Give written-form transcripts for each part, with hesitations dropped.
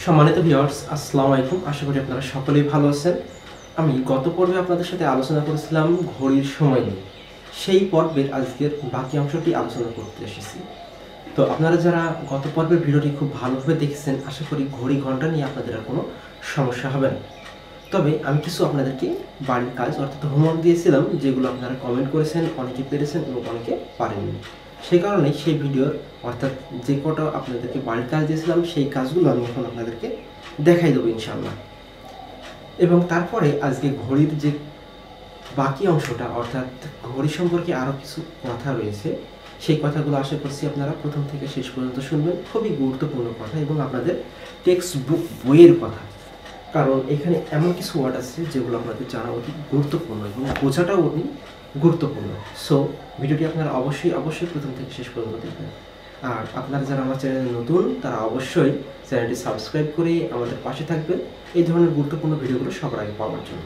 সম্মানিত ভিউয়ার্স, আসসালামু আলাইকুম। আশা করি আপনারা সকলেই ভালো আছেন। আমি গত পর্বে আপনাদের সাথে আলোচনা করেছিলাম ঘড়ির সময় নিয়ে। সেই পর্বের আজকের বাকি অংশটি আলোচনা করতে এসেছি। তো আপনারা যারা গত পর্বের ভিডিওটি খুব ভালোভাবে দেখেছেন, আশা করি ঘড়ি ঘন্টা নিয়ে আপনাদের আর কোনো সমস্যা হবে না। তবে আমি কিছু আপনাদেরকে বাড়ির কাজ অর্থাৎ হোমওয়ার্ক দিয়েছিলাম, যেগুলো আপনারা কমেন্ট করেছেন, অনেকে পেরেছেন এবং অনেকে পারেননি। সেই কারণে সেই ভিডিওর অর্থাৎ যে কটা আপনাদেরকে বাড়ির কাজ দিয়েছিলাম সেই কাজগুলো আমি এখন আপনাদেরকে দেখাই দেবো ইনশাআল্লাহ। এবং তারপরে আজকে ঘড়ির যে বাকি অংশটা অর্থাৎ ঘড়ি সম্পর্কে আরও কিছু কথা রয়েছে, সেই কথাগুলো আশা করছি আপনারা প্রথম থেকে শেষ পর্যন্ত শুনবেন। খুবই গুরুত্বপূর্ণ কথা এবং আপনাদের টেক্সট বুক বইয়ের কথা, কারণ এখানে এমন কিছু ওয়ার্ড আছে যেগুলো আপনাদের জানা অতি গুরুত্বপূর্ণ এবং বোঝাটাও অতি গুরুত্বপূর্ণ। সো ভিডিওটি আপনারা অবশ্যই প্রথম থেকে শেষ পর্যন্ত দেখবেন। আর আপনারা যারা আমার চ্যানেলে নতুন, তারা অবশ্যই চ্যানেলটি সাবস্ক্রাইব করে আমাদের পাশে থাকবেন এই ধরনের গুরুত্বপূর্ণ ভিডিওগুলো সবার আগে পাওয়ার জন্য।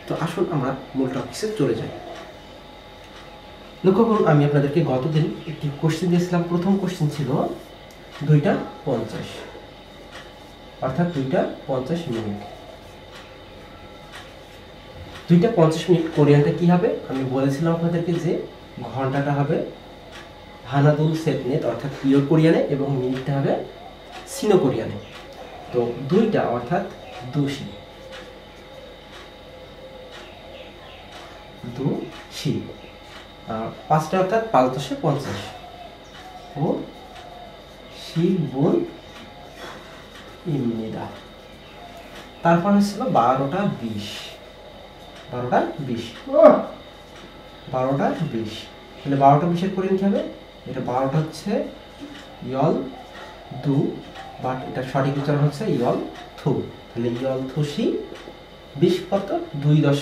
তো আসুন আমরা মূল টপিকে চলে যাই। লক্ষ্য করুন, আমি আপনাদেরকে গতদিন একটি কোশ্চেন দিয়েছিলাম। প্রথম কোশ্চেন ছিল 2:50 অর্থাৎ 2:50 মিনিট। 2:50 মিনিট কোরিয়ানটা কি হবে? আমি বলেছিলাম আপনাদেরকে যে ঘন্টাটা হবে হানাদুল সেটনেট অর্থাৎ পিওর কোরিয়ানে এবং মিনিটটা হবে সিনো কোরিয়ানে। তো 2টা অর্থাৎ 2শি, 2শি, আর 5টা অর্থাৎ 5×10=50 ও শি গুণ ইমনিদা। তারপর হচ্ছিল 12:20, 12:20, 12:20। তাহলে 12:20 কোরিয়ান কি হবে? এটা 12টা হচ্ছে ইয়ল দু, বাট এটা সঠিক উচ্চারণ হচ্ছে ইয়ল থু। তাহলে ইয়ল থুসি 20 কত? 2×10,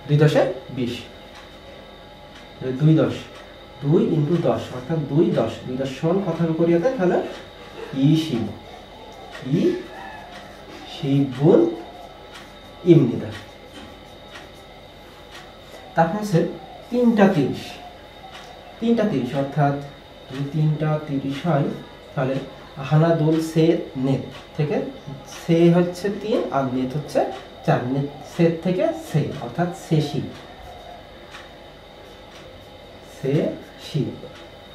2×20, 2×10, 2×10 অর্থাৎ 2×10, 2×10 সমান কত হবে কোরিয়াতে? তাহলে ইশি, ইশি গুণ ইমনিদা। তারপর হচ্ছে 3:30, 3:30 অর্থাৎ যদি 3:30 হয় তাহলে হানাদুল সে নেট থেকে সে হচ্ছে 3 আর নেট হচ্ছে 4, নেট সে থেকে সে অর্থাৎ সেশি, সেশি।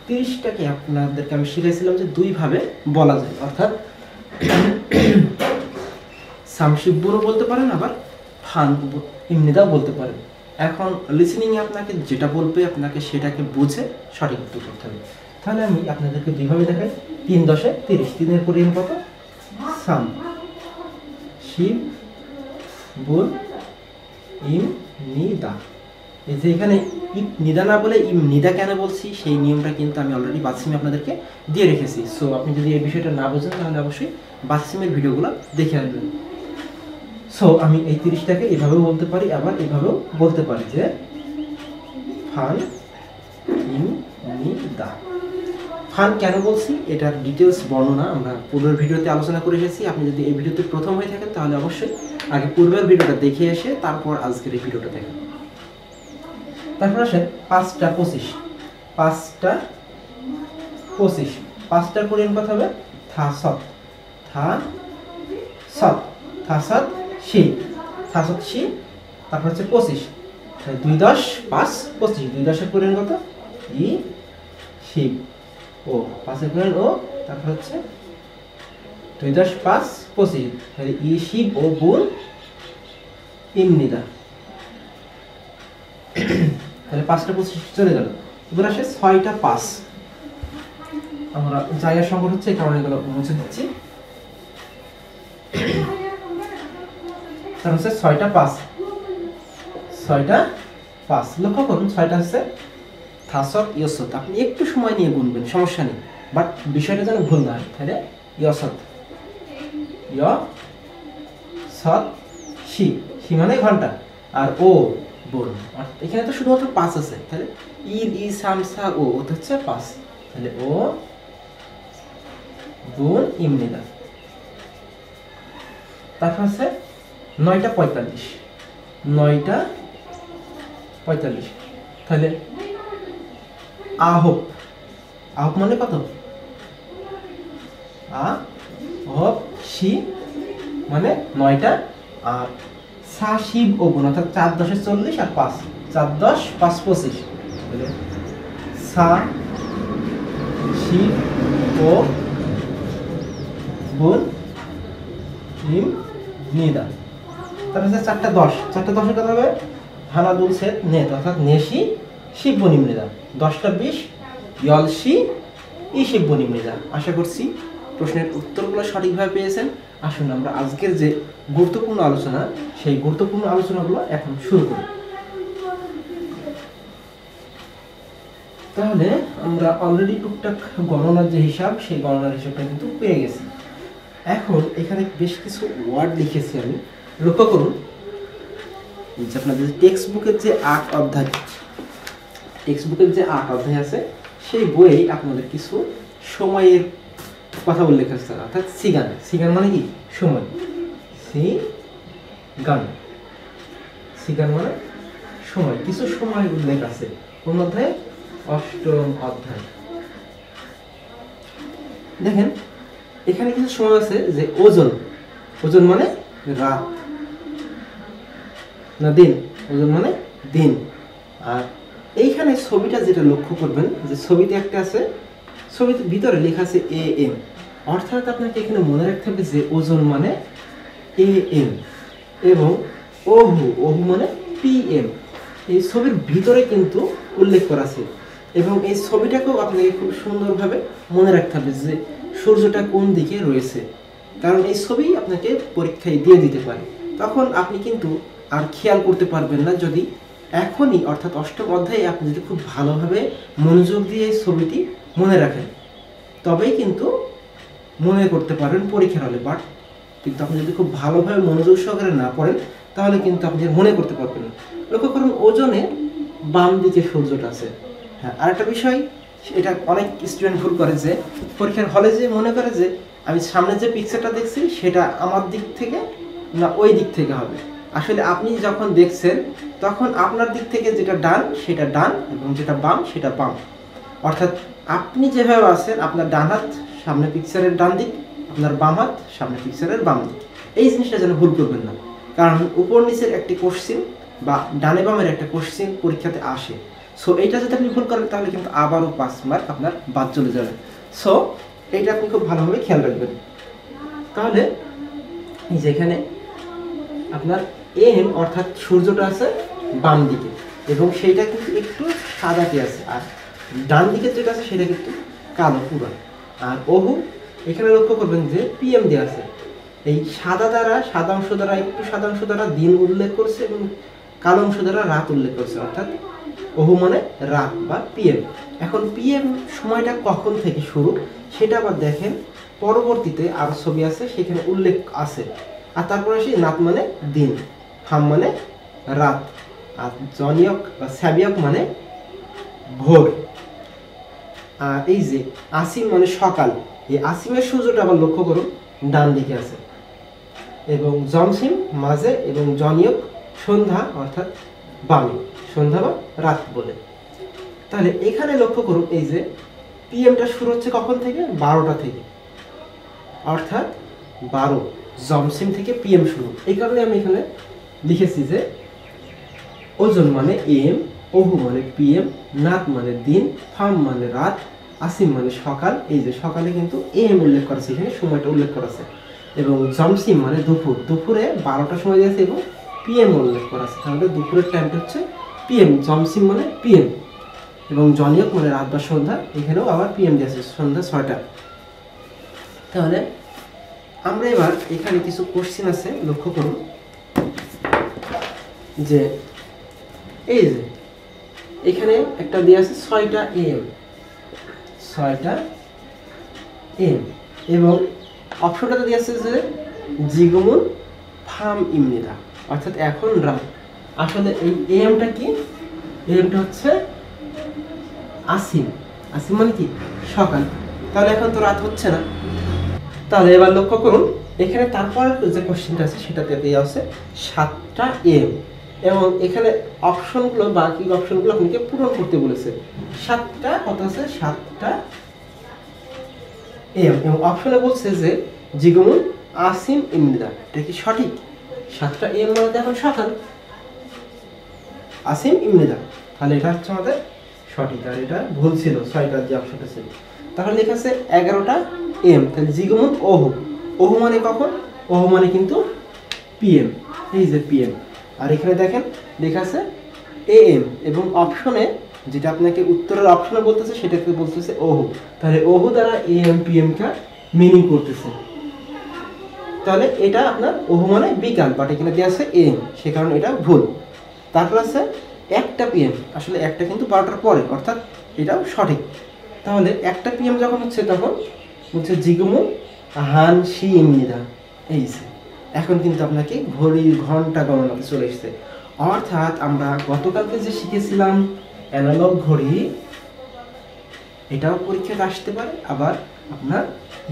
30টাকে আপনাদেরকে আমি শিখেছিলাম যে দুইভাবে বলা যায়, অর্থাৎ সামশিবুরও বলতে পারেন, আবার ফান ইমনিদাও বলতে পারেন। এখন লিসেনিংয়ে আপনাকে যেটা বলবে আপনাকে সেটাকে বুঝে সঠিক উত্তর করতে হবে। তাহলে আমি আপনাদেরকে দুইভাবে দেখাই। 3×10=30, 3-এর কোরিয়ান কত? সাম শিব বুন ইম নিদা। এই যে এখানে ইম নিদা না বলে ইম নিদা কেন বলছি সেই নিয়মটা কিন্তু আমি অলরেডি বাসিমে আপনাদেরকে দিয়ে রেখেছি। সো আপনি যদি এই বিষয়টা না বোঝেন তাহলে অবশ্যই বাসিমের ভিডিওগুলো দেখে আসবেন। সো আমি এই 30টাকে এভাবেও বলতে পারি, আবার এভাবেও বলতে পারি যে ফান ইম নিদা। ফান কেন বলছি এটার ডিটেলস বর্ণনা আমরা পূর্বের ভিডিওতে আলোচনা করে এসেছি। আপনি যদি এই ভিডিওতে প্রথম হয়ে থাকেন তাহলে অবশ্যই আগে পূর্বের ভিডিওটা দেখে এসে তারপর আজকের এই ভিডিওটা দেখেন। তারপর আসেন 5:25, 5:25, 5টার কোরিয়ান কথা হবে থাসত, থাসত, থাসত শি, থাসত শি। তারপর হচ্ছে 25, 2×10=5=25, 2×10-এর কোরিয়ান কত? ই শিব ও, 5-এর কোরিয়ান ও, তারপর হচ্ছে 2×10=5=25, তাহলে ই শিব ও গুণ ইমনিদা। তাহলে 5:25 চলে গেল। এবার আসে 6:05। আমরা জায়গার সংকট হচ্ছে এই কারণে এগুলো মুছে দিচ্ছি। তার হচ্ছে 6:05, 6:05। লক্ষ্য করুন 6টা হচ্ছে থাসত ইয়সত। আপনি একটু সময় নিয়ে গুনবেন, সমস্যা নেই, বাট বিষয়টা যেন ভুল না হয়। তাহলে ইয়সত, ইয়সত শি, শি মানে ঘন্টা, আর ও বোন। এখানে তো শুধুমাত্র 5 আছে, তাহলে ঈদ ই সামসা ও হচ্ছে 5, তাহলে ও গুণ ইমনিদা। তারপর হচ্ছে 9:45, 9:45, তাহলে আহব, আহব মানে কত? আহব শি মানে 9টা, আর সা শিব ও গুণ অর্থাৎ 4 10 40 আর 5, 4 10 5 25, তাহলে সা শিব ও গুণ নিম নিদা, তারপরে 4টা 10, 4টা 10 কত হবে হানা দুল সেট নেত অর্থাৎ নেশি শিব ও নিমনিদা, 10টা 20 ইয়লশি ই শিব ও নিমনিদা। আশা করছি প্রশ্নের উত্তরগুলো সঠিকভাবে পেয়েছেন। আসুন আমরা আজকের যে গুরুত্বপূর্ণ আলোচনা, সেই গুরুত্বপূর্ণ আলোচনাগুলো এখন শুরু করি। তাহলে আমরা অলরেডি টুকটাক গণনার যে হিসাব, সেই গণনার হিসাবটা কিন্তু পেয়ে গেছি। এখন এখানে বেশ কিছু ওয়ার্ড লিখেছি আমি, লক্ষ্য করুন যে আপনাদের টেক্সট বুকের যে 8 অধ্যায়, টেক্সট বুকের যে 8 অধ্যায় আছে সেই বইয়ে আপনাদের কিছু সময়ের কথা উল্লেখ আছে, অর্থাৎ সিগান। সিগান মানে কি সময়, সিগান, সিগান মানে সময়, কিছু সময় উল্লেখ আছে। কোন অধ্যায়ে? 8ম অধ্যায়। দেখেন এখানে কিছু সময় আছে যে ওজন, ওজন মানে রাত না দিন, ওজন মানে দিন। আর এইখানে ছবিটা যেটা লক্ষ্য করবেন যে ছবিতে একটা আছে, ছবিতে ভিতরে লেখা আছে AM, অর্থাৎ আপনাকে এখানে মনে রাখতে হবে যে ওজন মানে AM এবং ওহু, ওহু মানে PM। এই ছবির ভিতরে কিন্তু উল্লেখ করা আছে এবং এই ছবিটাকেও আপনাকে খুব সুন্দরভাবে মনে রাখতে হবে যে সূর্যটা কোন দিকে রয়েছে, কারণ এই ছবি আপনাকে পরীক্ষায় দিয়ে দিতে পারে। তখন আপনি কিন্তু আর খেয়াল করতে পারবেন না যদি এখনই, অর্থাৎ 8ম অধ্যায়ে আপনি যদি খুব ভালোভাবে মনোযোগ দিয়ে এই ছবিটি মনে রাখেন, তবেই কিন্তু মনে করতে পারবেন পরীক্ষার হলে। বাট কিন্তু আপনি যদি খুব ভালোভাবে মনোযোগ সহকারে না পড়েন তাহলে কিন্তু আপনি মনে করতে পারবেন না। লক্ষ্য করুন ওজনে বাম দিকে সূর্যটা আছে। হ্যাঁ, আরেকটা বিষয়, এটা অনেক স্টুডেন্ট ভুল করে যে পরীক্ষার হলে যে মনে করে যে আমি সামনে যে পিকচারটা দেখছি সেটা আমার দিক থেকে না ওই দিক থেকে হবে। আসলে আপনি যখন দেখছেন তখন আপনার দিক থেকে যেটা ডান সেটা ডান এবং যেটা বাম সেটা বাম, অর্থাৎ আপনি যেভাবে আছেন আপনার ডান হাত সামনে পিকচারের ডান দিক, আপনার বাম হাত সামনে পিকচারের বাম দিক। এই জিনিসটা যেন ভুল করবেন না, কারণ উপর নিচের একটি কোশ্চিন বা ডানে বামের একটা কোশ্চিন পরীক্ষাতে আসে। সো এইটা যদি আপনি ভুল করেন তাহলে কিন্তু আবারও 5 মার্ক আপনার বাদ চলে যাবে। সো এইটা আপনি খুব ভালোভাবে খেয়াল রাখবেন। তাহলে যেখানে আপনার AM অর্থাৎ সূর্যটা আছে বাম দিকে এবং সেইটা কিন্তু একটু সাদাতে আছে, আর ডান দিকে যেটা আছে সেটা কিন্তু কালো পুরো। আর ওহু এখানে লক্ষ্য করবেন যে PM দেওয়া আছে, এই সাদা দ্বারা, সাদা অংশ দ্বারা, একটু সাদা অংশ দ্বারা দিন উল্লেখ করছে এবং কালো অংশ দ্বারা রাত উল্লেখ করছে, অর্থাৎ ওহু মানে রাত বা PM। এখন PM সময়টা কখন থেকে শুরু সেটা আবার দেখেন পরবর্তীতে আর ছবি আছে সেখানে উল্লেখ আছে। আর তারপরে আসি নাত মানে দিন, ফাম মানে রাত, আর জনিয়ক বা স্যাবিয়ক মানে ভোর। আর এই যে আসিম মানে সকাল, এই আসিমের সূর্যটা আবার লক্ষ্য করুন ডান দিকে আছে এবং জমসিম মাঝে এবং জনিয়ক সন্ধ্যা অর্থাৎ বামে, সন্ধ্যা বা রাত বলে। তাহলে এখানে লক্ষ্য করুন এই যে PMটা শুরু হচ্ছে কখন থেকে? 12টা থেকে, অর্থাৎ 12 জমসিম থেকে PM শুরু। এই কারণে আমি এখানে লিখেছি যে ওজন মানে AM, ওহু মানে PM, নাত মানে দিন, ফাম মানে রাত, আসিম মানে সকাল। এই যে সকালে কিন্তু AM উল্লেখ করা আছে, এখানে সময়টা উল্লেখ করা আছে এবং জমসিম মানে দুপুর, দুপুরে 12টার সময় দিয়েছে এবং PM উল্লেখ করা আছে, তাহলে দুপুরের টাইমটা হচ্ছে PM। জমসিম মানে PM এবং জনিয়ক মানে রাত বা সন্ধ্যা, এখানেও আবার PM দিয়েছে সন্ধ্যা 6টা। তাহলে আমরা এবার এখানে কিছু কোশ্চেন আছে, লক্ষ্য করুন যে এই যে এখানে একটা দেওয়া আছে 6টা AM, 6টা AM এবং অপশনটাতে দেওয়া আছে যে জিগমুন ফাম ইমনিদা, অর্থাৎ এখন রাত। আসলে এই AMটা কি? AMটা হচ্ছে আসিম, আসিম মানে কি সকাল, তাহলে এখন তো রাত হচ্ছে না। তাহলে এবার লক্ষ্য করুন এখানে তারপর যে কোশ্চেনটা আছে সেটাতে দেওয়া আছে 7টা AM এবং এখানে অপশনগুলো, বাকি অপশনগুলো আপনাকে পূরণ করতে বলেছে। 7টা কত আছে? 7টা AM এবং অপশনে বলছে যে জিগমুন আসিম ইমনিদা, এটা কি সঠিক? 7টা AM মানে এখন সকাল, আসিম ইমনিদা, তাহলে এটা হচ্ছে আমাদের সঠিক। আর এটা ভুল ছিল, 6টার যে অপশনটা ছিল। তাহলে লেখা আছে 11টা AM, তাহলে জিগমুন ওহু, ওহু মানে কখন? ওহু মানে কিন্তু PM, এই যে PM। আর এখানে দেখেন লেখা আছে AM এবং অপশনে যেটা আপনাকে উত্তরের অপশনে বলতেছে সেটাকে বলতেছে ওহু, তাহলে ওহু দ্বারা AM PM কা মিনিং করতেছে। তাহলে এটা আপনার ওহু মানে বিকাল, বাট এখানে দেওয়া আছে AM, সে কারণে এটা ভুল। তারপর আছে 1টা PM, আসলে একটা কিন্তু 12টার পরে, অর্থাৎ এটাও সঠিক। তাহলে 1টা PM যখন হচ্ছে তখন হচ্ছে জিগুমু হান শি ইমনিদা, এই যে এখন কিন্তু আপনাকে ঘড়ির ঘন্টা গণনাতে চলে এসেছে। অর্থাৎ আমরা গতকালকে যে শিখেছিলাম অ্যানালগ ঘড়ি, এটাও পরীক্ষাতে আসতে পারে, আবার আপনার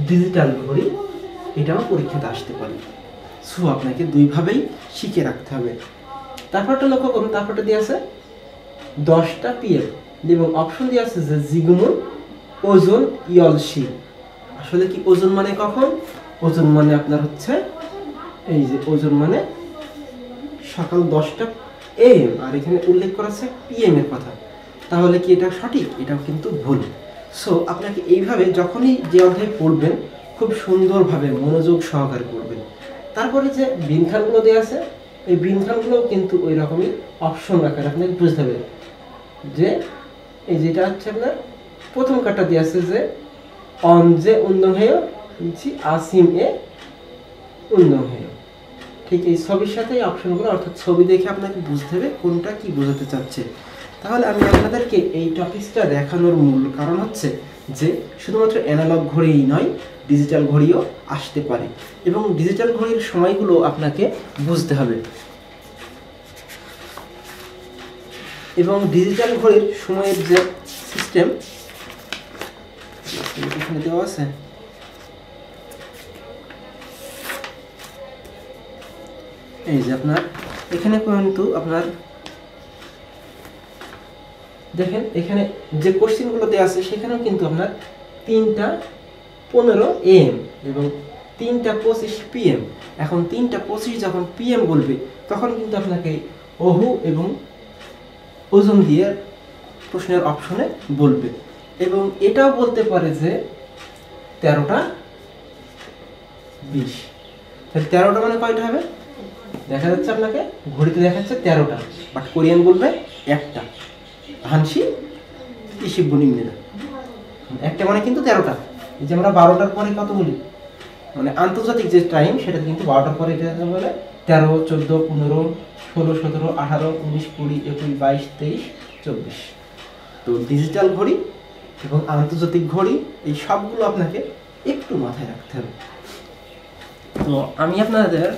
ডিজিটাল ঘড়ি এটাও পরীক্ষাতে আসতে পারে। সো আপনাকে দুইভাবেই শিখে রাখতে হবে। তারপরটা লক্ষ্য করুন, তারপরটা দিয়ে আছে 10টা PM এবং অপশন দিয়ে আছে যে জিগুমুন ওজন ইয়লশি, আসলে কি ওজন মানে কখন? ওজন মানে আপনার হচ্ছে এই যে ওজন মানে সকাল 10টা AM, আর এখানে উল্লেখ করা আছে PM এর কথা। তাহলে কি এটা সঠিক? এটাও কিন্তু ভুল। সো আপনাকে এইভাবে যখনই যে অধ্যায় পড়বেন খুব সুন্দরভাবে মনোযোগ সহকারে পড়বেন। তারপরে যে বৃনখানগুলো দেওয়া আছে, এই বৃনখানগুলো কিন্তু ওই রকমই অপশন আকারে আপনাকে বুঝতে হবে। যে এই যেটা হচ্ছে আপনার প্রথম কাটা দেওয়া আছে যে অন যে উন্দংহেয় আসিম এ উন্দংহেয়, ঠিক এই ছবির সাথে অপশনগুলো, অর্থাৎ ছবি দেখে আপনাকে বুঝতে হবে কোনটা কি বোঝাতে চাচ্ছে। তাহলে আমি আপনাদেরকে এই টপিকটা দেখানোর মূল কারণ হচ্ছে যে শুধুমাত্র অ্যানালগ ঘড়িই নয়, ডিজিটাল ঘড়িও আসতে পারে এবং ডিজিটাল ঘড়ির সময়গুলো আপনাকে বুঝতে হবে। এবং ডিজিটাল ঘড়ির সময়ের যে সিস্টেম এখানে দেওয়া আছে, এই যে আপনার এখানে কিন্তু আপনার দেখেন এখানে যে কোশ্চেনগুলো দেওয়া আছে সেখানেও কিন্তু আপনার 3টা 15 AM এবং 3টা 25 PM। এখন 3টা 25 যখন PM বলবে তখন কিন্তু আপনাকে ওহু এবং ওজন দিয়ে প্রশ্নের অপশনে বলবে, এবং এটাও বলতে পারে যে 13টা 20, তাহলে 13টা মানে কয়টা হবে? দেখা যাচ্ছে আপনাকে ঘড়িতে দেখাচ্ছে 13টা, বাট কোরিয়ান বলবে একটা, হানসি ইশিবুনিমিনা, একটা মানে কিন্তু 13টা। এই যে আমরা 12টার পরে কত বলি, মানে আন্তর্জাতিক যে টাইম সেটা কিন্তু 12টার পরে এটা বলে 13, 14, 15, 16, 17, 18, 19, 20, 21, 22, 23, 24। তো ডিজিটাল ঘড়ি এবং আন্তর্জাতিক ঘড়ি এই সবগুলো আপনাকে একটু মাথায় রাখতে হবে। তো আমি আপনাদের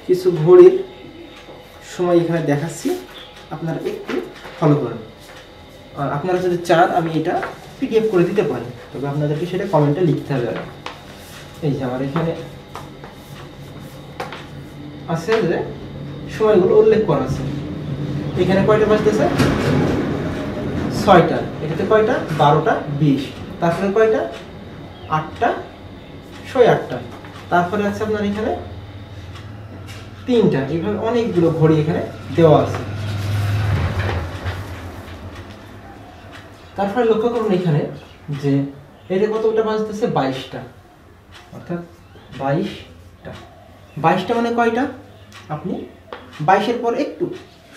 কিছু ঘড়ির সময় এখানে দেখাচ্ছি, আপনারা একটু ফলো করেন। আর আপনারা যদি চান আমি এটা PDF করে দিতে পারি, তবে আপনাদেরকে সেটা কমেন্টে লিখতে হবে। এই যে আমার এখানে আছে যে সময়গুলো উল্লেখ করা আছে, এখানে কয়টা বাজতেছে? 6টা, এটাতে কয়টা? 12টা 20, তারপরে কয়টা? 8টা 8:30, তারপরে আছে আপনার এখানে 3টা, এইভাবে অনেকগুলো ঘড়ি এখানে দেওয়া আছে। তারপরে লক্ষ্য করুন এখানে যে এটা কতটা বাজতেছে? 22টা, অর্থাৎ 22টা। 22টা মানে কয়টা? আপনি 22-এর পর একটু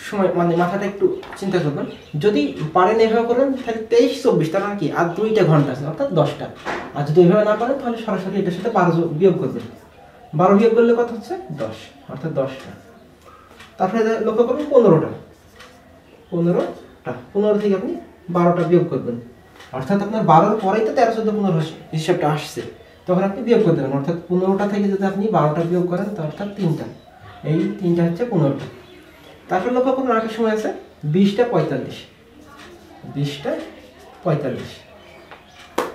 সময় মানে মাথাটা একটু চিন্তা করবেন, যদি পারেন এভাবে করবেন তাহলে 23, 24, তার মানে কি আর 2টা ঘন্টা আছে, অর্থাৎ 10টা। আর যদি এভাবে না পারেন তাহলে সরাসরি এটার সাথে 12 বিয়োগ করবেন, 12 বিয়োগ করলে কত হচ্ছে? 10, অর্থাৎ 10টা। তারপরে লক্ষ্য করবেন 15টা, 15 থেকে আপনি 12টা বিয়োগ করবেন, অর্থাৎ আপনার 12-এর পরেই তো 13, 14, 15 হিসাবটা আসছে, তখন আপনি বিয়োগ করতে পারেন। অর্থাৎ 15টা থেকে যদি আপনি 12টা বিয়োগ করেন তো অর্থাৎ 3টা, এই 3টা হচ্ছে 15টা। তারপর লক্ষ্য করুন আরেকটা সময় আছে 20টা 45, 20টা 45,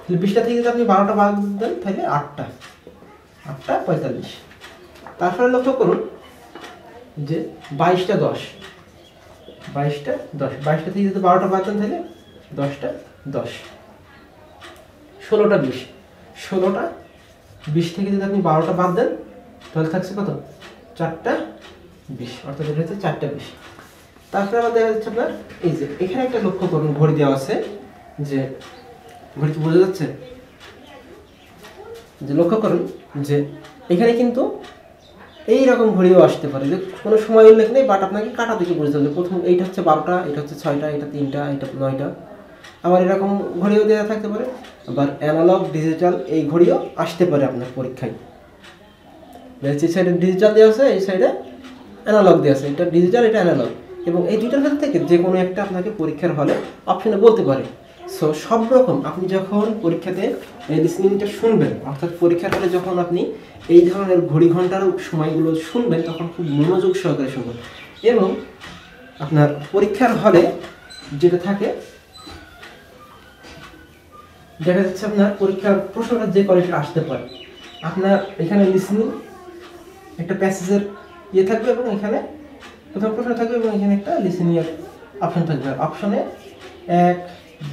তাহলে 20টা থেকে যদি আপনি 12টা বাদ দেন তাহলে 8টা 45। তারপরে লক্ষ্য করুন যে 22টা 10, 22টা 10, 22টা থেকে যদি 12টা বাদ দেন তাহলে 10টা 10, 16টা 20, 16টা 20 থেকে যদি আপনি 12টা বাদ দেন তাহলে থাকছে কত? 4টা 20, অর্থাৎ এটা হচ্ছে 4টা 20। তারপরে আবার দেখা যাচ্ছে আপনার এই যে এখানে একটা লক্ষ্য করুন, ঘড়ি দেওয়া আছে, যে ঘড়িতে বোঝা যাচ্ছে যে লক্ষ্য করুন যে এখানে কিন্তু এইরকম ঘড়িও আসতে পারে, যে কোনো সময় উল্লেখ নেই, বাট আপনাকে কাটা থেকে বুঝতে হবে প্রথম এইটা হচ্ছে 12টা, এটা হচ্ছে 6টা, এটা 3টা, এটা 9টা। আবার এরকম ঘড়িও দেওয়া থাকতে পারে। আবার অ্যানালগ ডিজিটাল এই ঘড়িও আসতে পারে আপনার পরীক্ষায়। এই সাইডে ডিজিটাল দেওয়া আছে, এই সাইডে অ্যানালগ দেওয়া আছে, এটা ডিজিটাল, এটা অ্যানালগ, এবং এই দুইটার মধ্যে থেকে যে কোনো একটা আপনাকে পরীক্ষার হলে অপশনে বলতে পারে। সো সব রকম আপনি যখন পরীক্ষাতে এই লিসনিংটা শুনবেন, অর্থাৎ পরীক্ষার হলে যখন আপনি এই ধরনের ঘড়ি ঘন্টার সময়গুলো শুনবেন তখন খুব মনোযোগ সহকারে শুনবেন। এবং আপনার পরীক্ষার হলে যেটা থাকে দেখা যাচ্ছে আপনার পরীক্ষার প্রশ্নটা যে কোয়ালিটির আসতে পারে, আপনার এখানে লিসনিং একটা প্যাসেজের ইয়ে থাকবে এবং এখানে প্রথম প্রশ্ন থাকবে এবং এখানে একটা লিসনিং এর অপশন থাকবে। অপশনে 1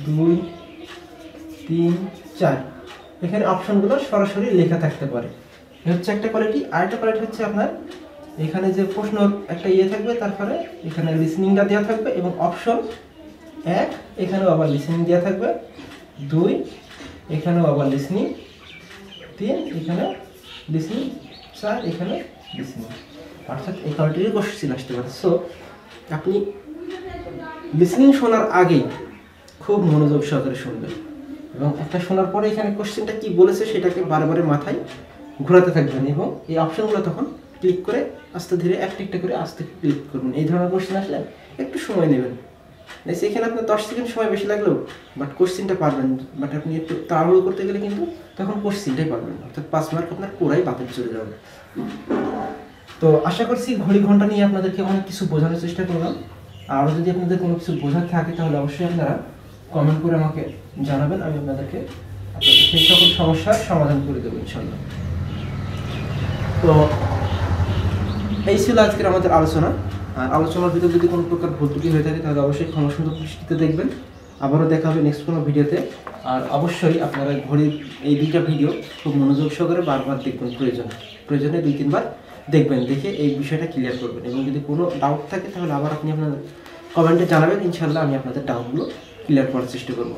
2 3 4 এখানে অপশনগুলো সরাসরি লেখা থাকতে পারে। এই হচ্ছে একটা কোয়ালিটি। আরেকটা কোয়ালিটি হচ্ছে আপনার এখানে যে প্রশ্ন একটা ইয়ে থাকবে, তারপরে এখানে লিসনিংটা দেওয়া থাকবে এবং অপশন 1 এখানেও আবার লিসনিং দেওয়া থাকবে, 2 এখানেও আবার লিসনিং, 3 এখানে লিসনিং, 4 এখানে লিসনিং, অর্থাৎ এই কোয়ালিটির কোশ্চেন আসতে পারে। সো আপনি লিসনিং শোনার আগেই খুব মনোযোগ সহকারে শুনবেন এবং একটা শোনার পরে এখানে কোশ্চেনটা কি বলেছে সেটাকে বারবার মাথায় ঘোরাতে থাকবেন এবং এই অপশনগুলো তখন ক্লিক করে আস্তে ধীরে একটা একটা করে আস্তে ক্লিক করবেন। এই ধরনের কোশ্চেন আসলে একটু সময় নেবেন, এখানে আপনার 10 সেকেন্ড সময় বেশি লাগলেও বাট কোশ্চেনটা পারবেন, বাট আপনি একটু তাড়াহুড়ো করতে গেলে কিন্তু তখন কোশ্চেনটাই পারবেন, অর্থাৎ 5 মার্ক আপনার পুরাই বাতিল চলে যাবে। তো আশা করছি ঘড়ি ঘন্টা নিয়ে আপনাদেরকে অনেক কিছু বোঝানোর চেষ্টা করলাম। আরও যদি আপনাদের কোনো কিছু বোঝার থাকে তাহলে অবশ্যই আপনারা কমেন্ট করে আমাকে জানাবেন, আমি আপনাদের সেই সকল সমস্যার সমাধান করে দেবো ইনশাল্লাহ। তো এই ছিল আজকের আমাদের আলোচনা। আর আলোচনার ভিতরে যদি কোনো প্রকার ভুল ত্রুটি হয়ে থাকে তাহলে অবশ্যই ক্ষমা সুন্দর দৃষ্টিতে দেখবেন। আবারও দেখা হবে নেক্সট কোনো ভিডিওতে। আর অবশ্যই আপনারা ঘড়ির এই দুইটা ভিডিও খুব মনোযোগ সহকারে বারবার দেখবেন, প্রয়োজনে 2-3 বার দেখবেন, দেখে এই বিষয়টা ক্লিয়ার করবেন এবং যদি কোনো ডাউট থাকে তাহলে আবার আপনি আপনার কমেন্টে জানাবেন, ইনশাল্লাহ আমি আপনাদের ডাউটগুলো ক্লিয়ার করার চেষ্টা করব।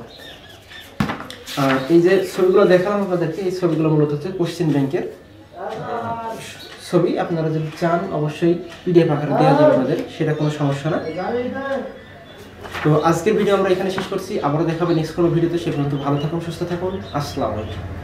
আর এই যে ছবিগুলো দেখালাম আপনাদেরকে, এই ছবিগুলো মূলত হচ্ছে কোশ্চেন ব্যাংকের ছবি। আপনারা যদি চান অবশ্যই পিডিএফ আকারে দেওয়া যাবে আপনাদের, সেটা কোনো সমস্যা না। তো আজকের ভিডিও আমরা এখানে শেষ করছি, আবারও দেখাবে নেক্সট কোনো ভিডিওতে। সে পর্যন্ত ভালো থাকুন, সুস্থ থাকুন, আসসালামু আলাইকুম।